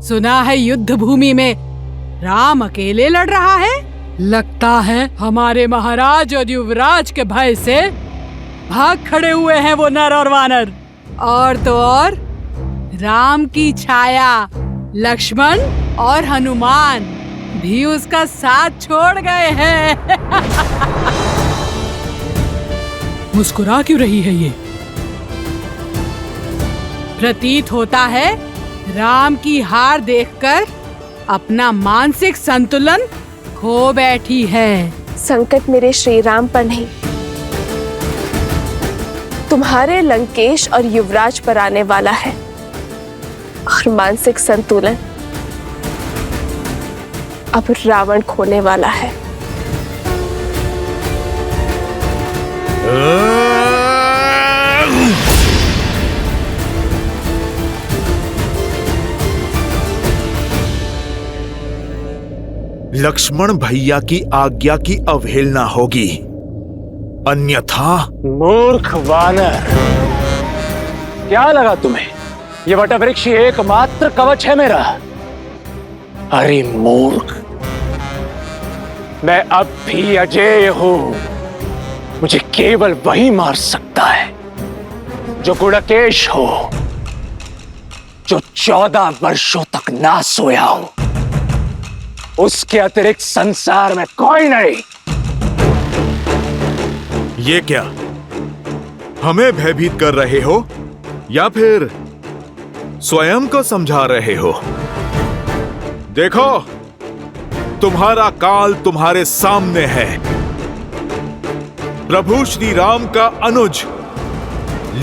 सुना है युद्ध भूमि में राम अकेले लड़ रहा है। लगता है हमारे महाराज और युवराज के भय से भाग खड़े हुए हैं वो नर और वानर। और तो और राम की छाया लक्ष्मण और हनुमान भी उसका साथ छोड़ गए हैं। मुस्कुरा क्यों रही है ये? प्रतीत होता है राम की हार देखकर अपना मानसिक संतुलन खो बैठी है। संकट मेरे श्री राम पर नहीं, तुम्हारे लंकेश और युवराज पर आने वाला है। और मानसिक संतुलन अब रावण खोने वाला है। लक्ष्मण भैया की आज्ञा की अवहेलना होगी, अन्यथा। मूर्ख वानर, क्या लगा तुम्हें ये वटवृक्ष एकमात्र कवच है मेरा? अरे मूर्ख, मैं अब भी अजेय हूं। मुझे केवल वही मार सकता है जो गुणकेश हो, जो 14 वर्षों तक ना सोया हो। उसके अतिरिक्त संसार में कोई नहीं। ये क्या हमें भयभीत कर रहे हो या फिर स्वयं को समझा रहे हो? देखो, तुम्हारा काल तुम्हारे सामने है। प्रभु श्री राम का अनुज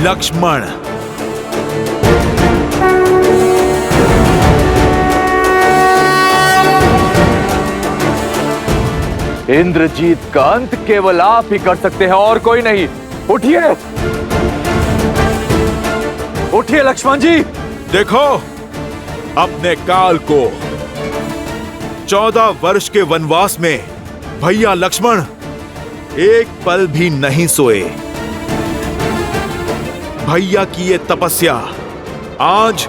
लक्ष्मण। इंद्रजीत का अंत केवल आप ही कर सकते हैं और कोई नहीं। उठिए, उठिए लक्ष्मण जी। देखो, अपने काल को 14 वर्ष के वनवास में भैया लक्ष्मण एक पल भी नहीं सोए। भैया की ये तपस्या आज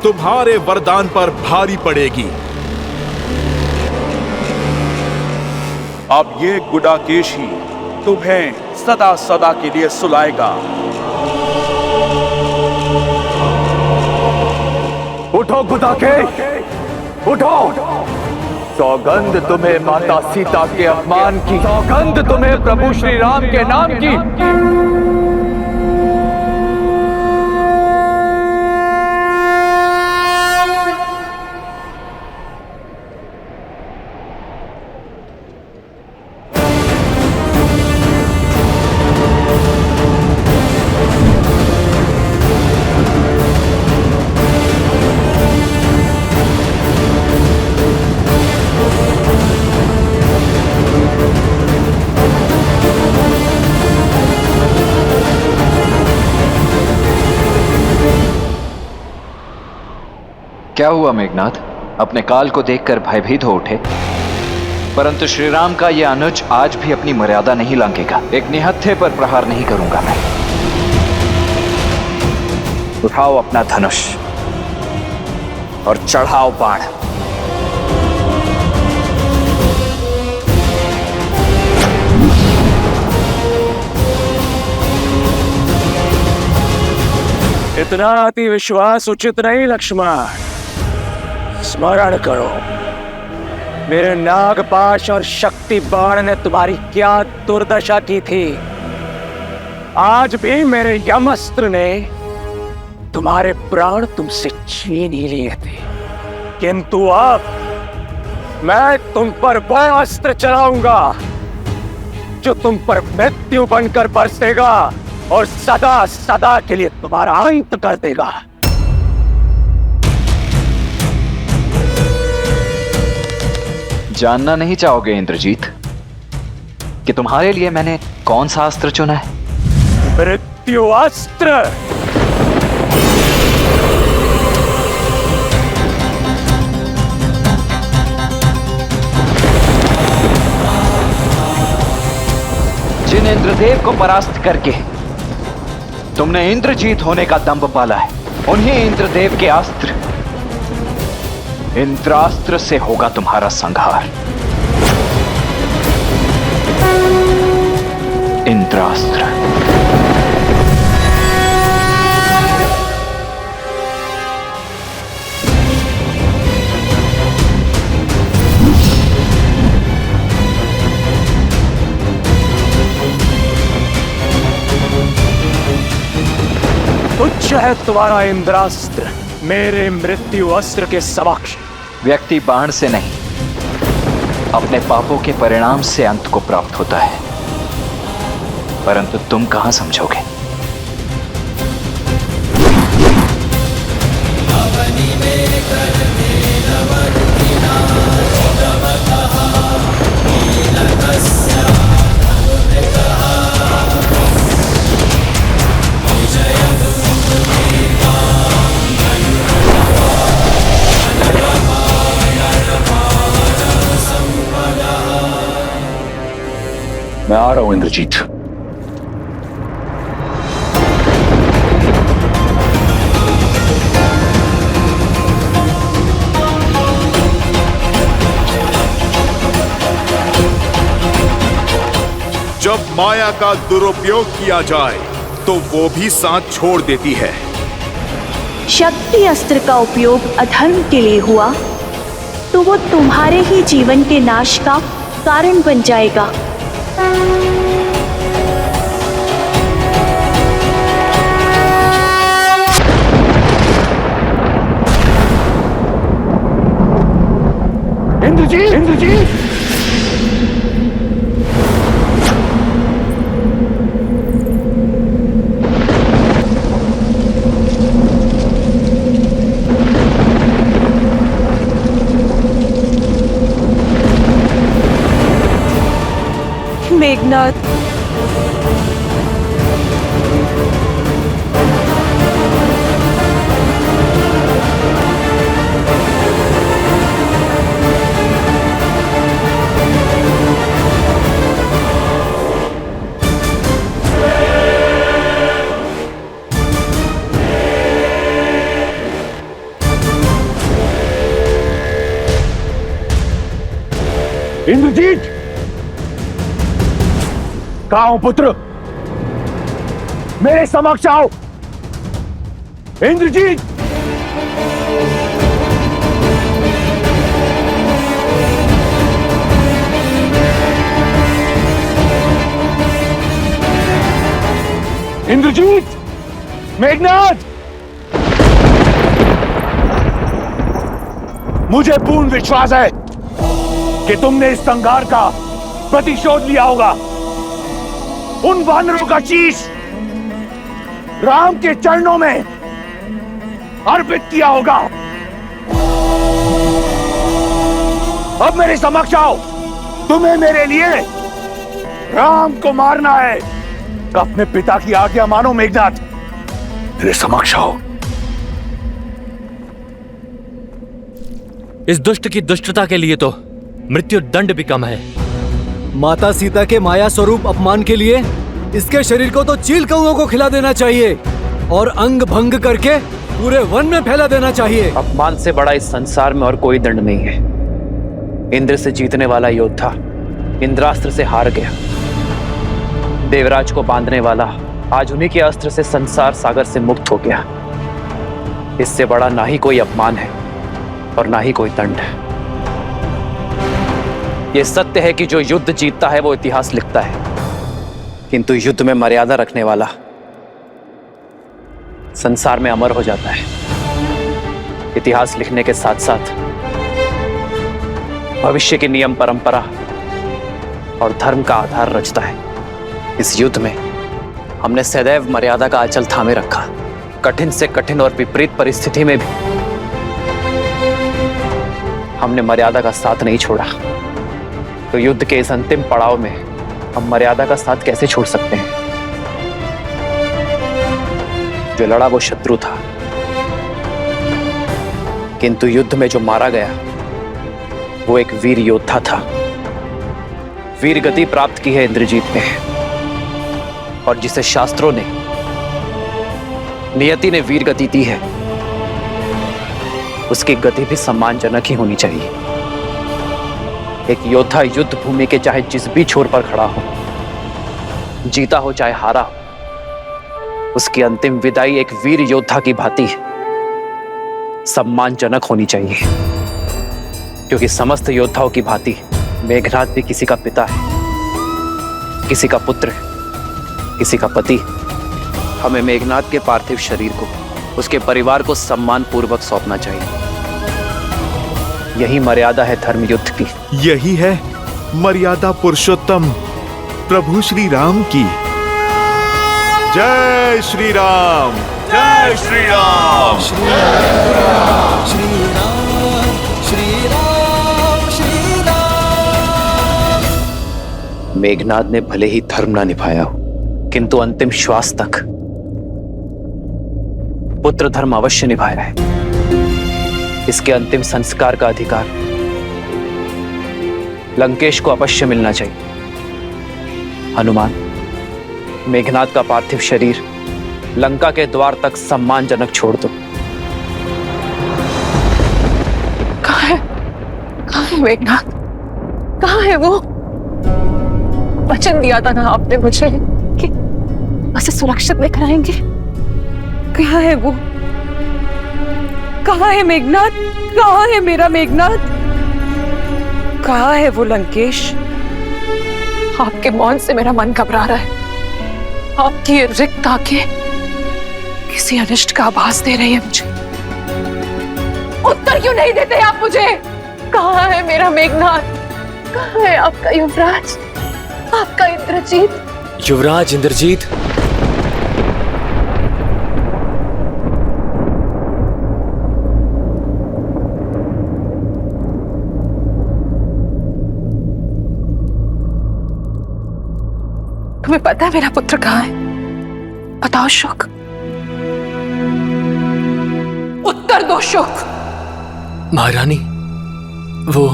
तुम्हारे वरदान पर भारी पड़ेगी। अब ये गुडाकेश ही तुम्हें सदा सदा के लिए सुलाएगा। उठो गुडाकेश, उठो। सौगंध तुम्हें माता सीता के अपमान की, सौगंध तुम्हें प्रभु श्री राम के नाम की। क्या हुआ मेघनाथ? अपने काल को देखकर भयभीत हो उठे। परंतु श्री राम का यह अनुज आज भी अपनी मर्यादा नहीं लांघेगा। एक निहत्थे पर प्रहार नहीं करूंगा मैं। उठाओ अपना धनुष और चढ़ाओ बाण। इतना अति विश्वास उचित नहीं लक्ष्मण। स्मरण करो, मेरे नागपाश और शक्ति बाण ने तुम्हारी क्या दुर्दशा की थी। आज भी मेरे यमस्त्र ने तुम्हारे प्राण तुमसे छीन ही लिए थे, किंतु अब मैं तुम पर वह अस्त्र चलाऊंगा जो तुम पर मृत्यु बनकर बरसेगा और सदा सदा के लिए तुम्हारा अंत कर देगा। जानना नहीं चाहोगे इंद्रजीत कि तुम्हारे लिए मैंने कौन सा अस्त्र चुना है? मृत्यु अस्त्र। जिन इंद्रदेव को परास्त करके तुमने इंद्रजीत होने का दंभ पाला है, उन्हीं इंद्रदेव के अस्त्र इंद्रास्त्र से होगा तुम्हारा संहार। इंद्रास्त्र। तुच्छ है तुम्हारा इंद्रास्त्र मेरे मृत्यु अस्त्र के समक्ष। व्यक्ति बाण से नहीं, अपने पापों के परिणाम से अंत को प्राप्त होता है, परंतु तुम कहां समझोगे। मैं आ रहा हूं इंद्रजीत। जब माया का दुरुपयोग किया जाए तो वो भी साथ छोड़ देती है। शक्ति अस्त्र का उपयोग अधर्म के लिए हुआ तो वो तुम्हारे ही जीवन के नाश का कारण बन जाएगा। इंद्रजीत, इंद्रजीत! मेघनाथ, इंद्रजीत! कहां हो पुत्र? मेरे समक्ष आओ। इंद्रजीत! इंद्रजीत! मेघनाथ! मुझे पूर्ण विश्वास है कि तुमने इस संघार का प्रतिशोध लिया होगा। उन वानरों का शीश राम के चरणों में अर्पित किया होगा। अब मेरे समक्ष आओ। तुम्हें मेरे लिए राम को मारना है। अपने पिता की आज्ञा मानो मेघनाथ। मेरे समक्ष आओ। इस दुष्ट की दुष्टता के लिए तो मृत्यु दंड भी कम है। माता सीता के माया स्वरूप अपमान के लिए इसके शरीर को तो चील कौओं को खिला देना चाहिए और अंग भंग करके पूरे वन में फैला देना चाहिए। अपमान से बड़ा इस संसार में और कोई दंड नहीं है। इंद्र से जीतने वाला योद्धा इंद्रास्त्र से हार गया। देवराज को बांधने वाला आज उन्हीं के अस्त्र से संसार सागर से मुक्त हो गया। इससे बड़ा ना ही कोई अपमान है और ना ही कोई दंड है। ये सत्य है कि जो युद्ध जीतता है वो इतिहास लिखता है, किंतु युद्ध में मर्यादा रखने वाला संसार में अमर हो जाता है। इतिहास लिखने के साथ साथ भविष्य के नियम, परंपरा और धर्म का आधार रचता है। इस युद्ध में हमने सदैव मर्यादा का आंचल थामे रखा। कठिन से कठिन और विपरीत परिस्थिति में भी हमने मर्यादा का साथ नहीं छोड़ा। तो युद्ध के इस अंतिम पड़ाव में हम मर्यादा का साथ कैसे छोड़ सकते हैं? जो लड़ा वो शत्रु था, किंतु युद्ध में जो मारा गया वो एक वीर योद्धा था। वीर गति प्राप्त की है इंद्रजीत ने, और जिसे शास्त्रों ने, नियति ने वीर गति दी है उसकी गति भी सम्मानजनक ही होनी चाहिए। एक योद्धा युद्ध भूमि के चाहे जिस भी छोर पर खड़ा हो, जीता हो चाहे हारा हो, उसकी अंतिम विदाई एक वीर योद्धा की भांति सम्मानजनक होनी चाहिए। क्योंकि समस्त योद्धाओं की भांति मेघनाद भी किसी का पिता है, किसी का पुत्र है, किसी का पति। हमें मेघनाद के पार्थिव शरीर को उसके परिवार को सम्मान पूर्वक सौंपना चाहिए। यही मर्यादा है धर्म युद्ध की। यही है मर्यादा पुरुषोत्तम प्रभु श्री राम की। जय श्री राम, जय श्री राम, श्री राम, श्री राम, श्री राम, श्री राम। मेघनाद ने भले ही धर्म ना निभाया हो, किंतु अंतिम श्वास तक पुत्र धर्म अवश्य निभाया है। इसके अंतिम संस्कार का अधिकार लंकेश को अवश्य मिलना चाहिए। हनुमान, मेघनाद का पार्थिव शरीर लंका के द्वार तक सम्मानजनक छोड़ दो। कहाँ है मेघनाद? कहाँ है वो? वचन दिया था ना आपने मुझे कि उसे सुरक्षित लेकर आएंगे। कहाँ है वो? कहाँ है मेघनाद? कहाँ है मेरा मेघनाद? कहाँ है वो लंकेश? आपके मौन से मेरा मन घबरा रहा है। आपकी रिक्त आंखें किसी अनिष्ट का आभास दे रही है मुझे। उत्तर क्यों नहीं देते आप मुझे? कहाँ है मेरा मेघनाद? कहाँ है आपका युवराज, आपका इंद्रजीत? युवराज इंद्रजीत, तुम्हें पता है मेरा पुत्र कहाँ है? बताओ शुक, उत्तर दो शुक। महारानी, वो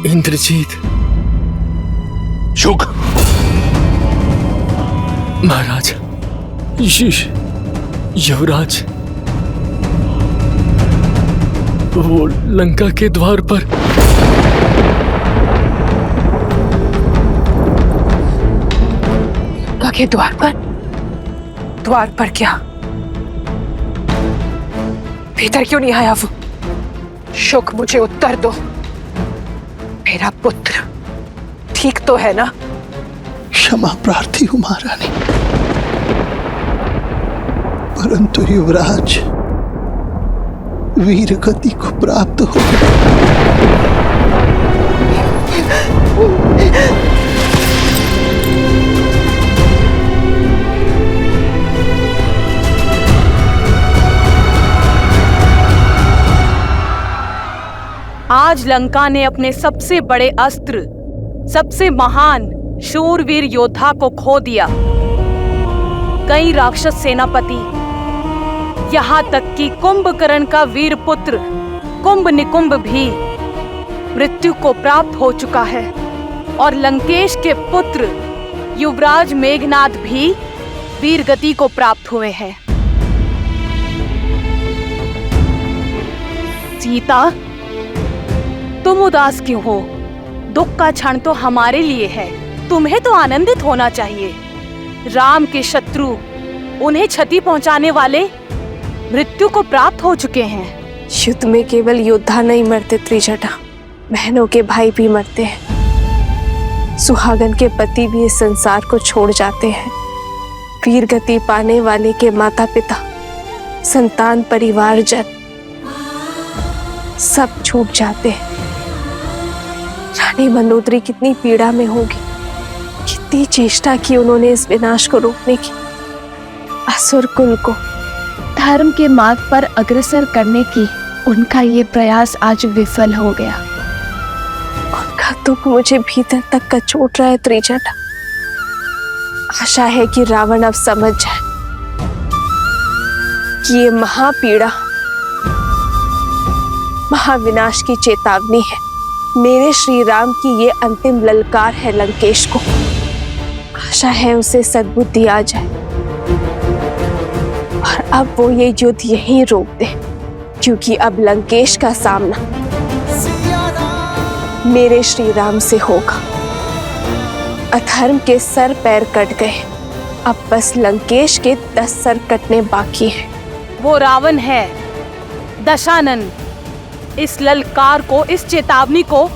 इंद्रजीत। शुक, महाराज, युवराज, वो लंका के द्वार पर। लंका के द्वार पर? द्वार पर क्या? भीतर क्यों नहीं आया वो? शुक, मुझे उत्तर दो। मेरा पुत्र ठीक तो है ना? क्षमा प्रार्थी हूं महारानी, परंतु युवराज वीर गति को प्राप्त हो। आज लंका ने अपने सबसे बड़े अस्त्र, सबसे महान शूरवीर योद्धा को खो दिया। कई राक्षस सेनापति, यहाँ तक कि कुंभकर्ण का वीर पुत्र कुंभ निकुंभ भी मृत्यु को प्राप्त हो चुका है और लंकेश के पुत्र युवराज मेघनाद भी वीर गति को प्राप्त हुए हैं। सीता, तुम उदास क्यों हो? दुख का क्षण तो हमारे लिए है, तुम्हें तो आनंदित होना चाहिए। राम के शत्रु, उन्हें क्षति पहुंचाने वाले मृत्यु को प्राप्त हो चुके हैं। युद्ध में केवल योद्धा नहीं मरते त्रिजटा, बहनों के भाई भी मरते हैं। सुहागन के पति भी इस संसार को छोड़ जाते हैं। वीर गति पाने वाले के माता पिता, संतान, परिवार जन सब छूट जाते हैं। रानी मंदोदरी कितनी पीड़ा में होगी, कितनी चेष्टा की उन्होंने इस विनाश को रोकने की। असुर कुल को धर्म के मार्ग पर अग्रसर करने की उनका ये प्रयास आज विफल हो गया। उनका दुख मुझे भीतर तक कचोट रहा है त्रिजटा। आशा है कि रावण अब समझ जाए कि ये महापीड़ा महाविनाश की चेतावनी है। मेरे श्री राम की ये अंतिम ललकार है लंकेश को। आशा है उसे सद्बुद्धि आ जाए और अब वो ये युद्ध यहीं रोक दे, क्योंकि अब लंकेश का सामना मेरे श्री राम से होगा। अधर्म के सर पैर कट गए, अब बस लंकेश के 10 सर कटने बाकी हैं। वो रावण है दशानन। इस ललकार को, इस चेतावनी को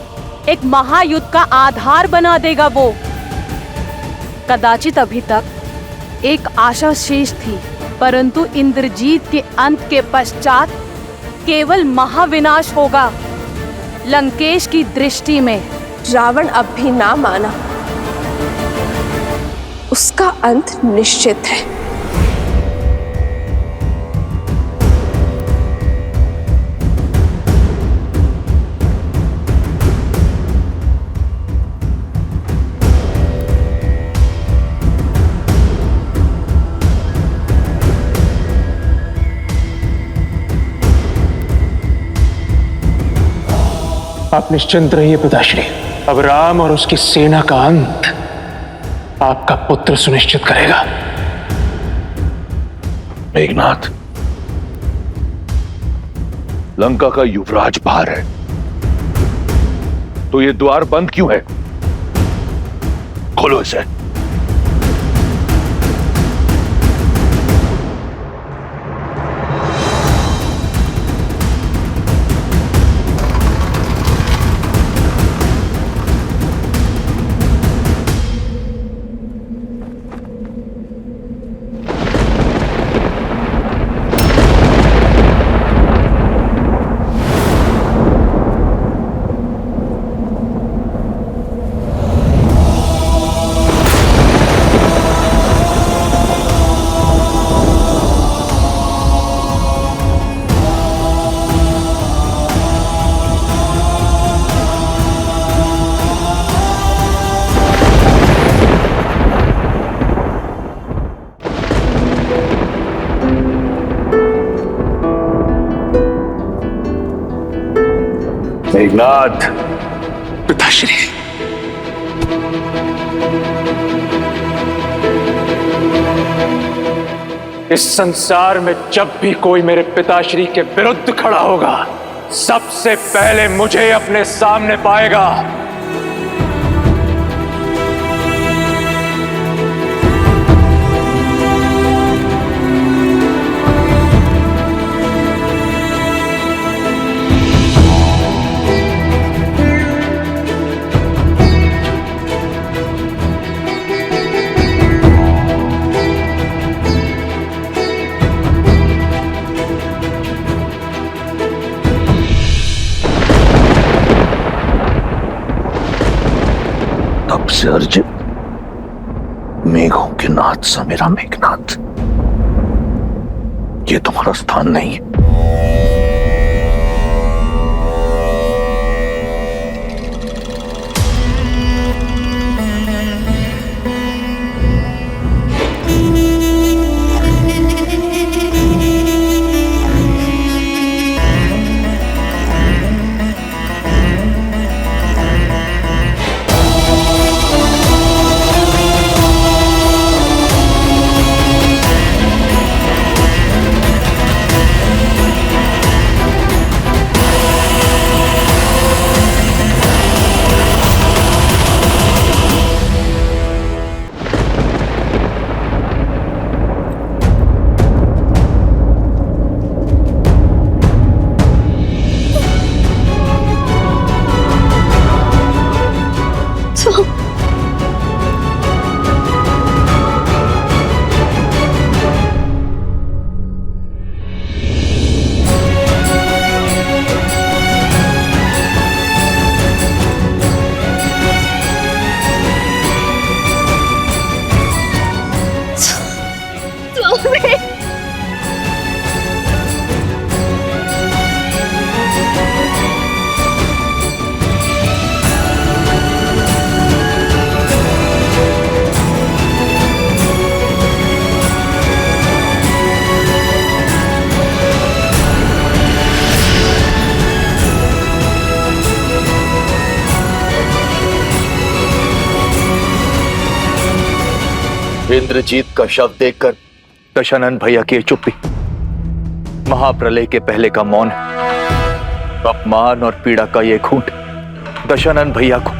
एक महायुद्ध का आधार बना देगा वो। कदाचित अभी तक एक आशा शेष थी, परंतु इंद्रजीत के अंत के पश्चात केवल महाविनाश होगा। लंकेश की दृष्टि में रावण अब भी ना माना, उसका अंत निश्चित है। आप निश्चिंत रहिए पिताश्री, अब राम और उसकी सेना का अंत आपका पुत्र सुनिश्चित करेगा। मेघनाथ, लंका का युवराज बाहर है, तो ये द्वार बंद क्यों है? खोलो इसे। मेघनाथ, पिताश्री, इस संसार में जब भी कोई मेरे पिताश्री के विरुद्ध खड़ा होगा, सबसे पहले मुझे अपने सामने पाएगा। तब से अर्जित मेघों के नाथ सा मेरा मेघनाथ, ये तुम्हारा स्थान नहीं है। इंद्रजीत का शव देखकर दशानन भैया की चुप्पी। महाप्रलय के पहले का मौन, अपमान और पीड़ा का ये घूंट दशानन भैया को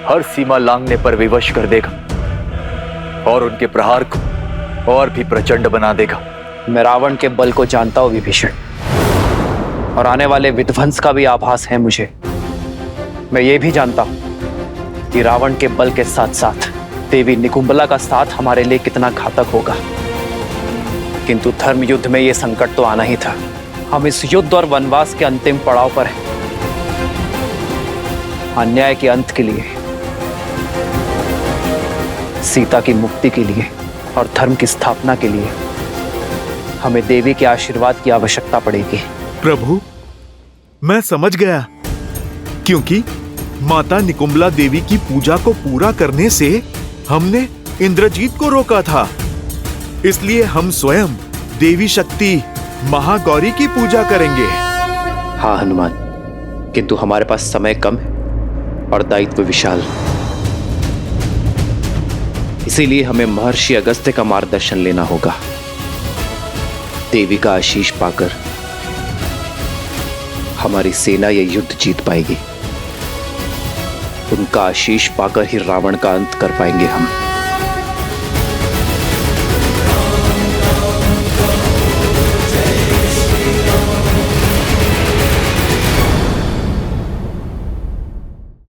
हर सीमा लांघने पर विवश कर देगा और उनके प्रहार को और भी प्रचंड बना देगा। मैं रावण के बल को जानता हूं विभीषण, और आने वाले विध्वंस का भी आभास है मुझे। मैं ये भी जानता हूं कि रावण के बल के साथ साथ देवी निकुंबला का साथ हमारे लिए कितना घातक होगा। किंतु धर्म युद्ध में यह संकट तो आना ही था। हम इस युद्ध और वनवास के अंतिम पड़ाव पर हैं। अन्याय के अंत के लिए, सीता की मुक्ति के लिए और धर्म की स्थापना के लिए हमें देवी के आशीर्वाद की आवश्यकता पड़ेगी। प्रभु, मैं समझ गया, क्योंकि माता निकुंबला देवी की पूजा को पूरा करने से हमने इंद्रजीत को रोका था। इसलिए हम स्वयं देवी शक्ति महागौरी की पूजा करेंगे। हाँ हनुमान, किंतु हमारे पास समय कम है और दायित्व विशाल। इसीलिए हमें महर्षि अगस्त्य का मार्गदर्शन लेना होगा। देवी का आशीष पाकर हमारी सेना ये युद्ध जीत पाएगी। उनका आशीष पाकर ही रावण का अंत कर पाएंगे हम।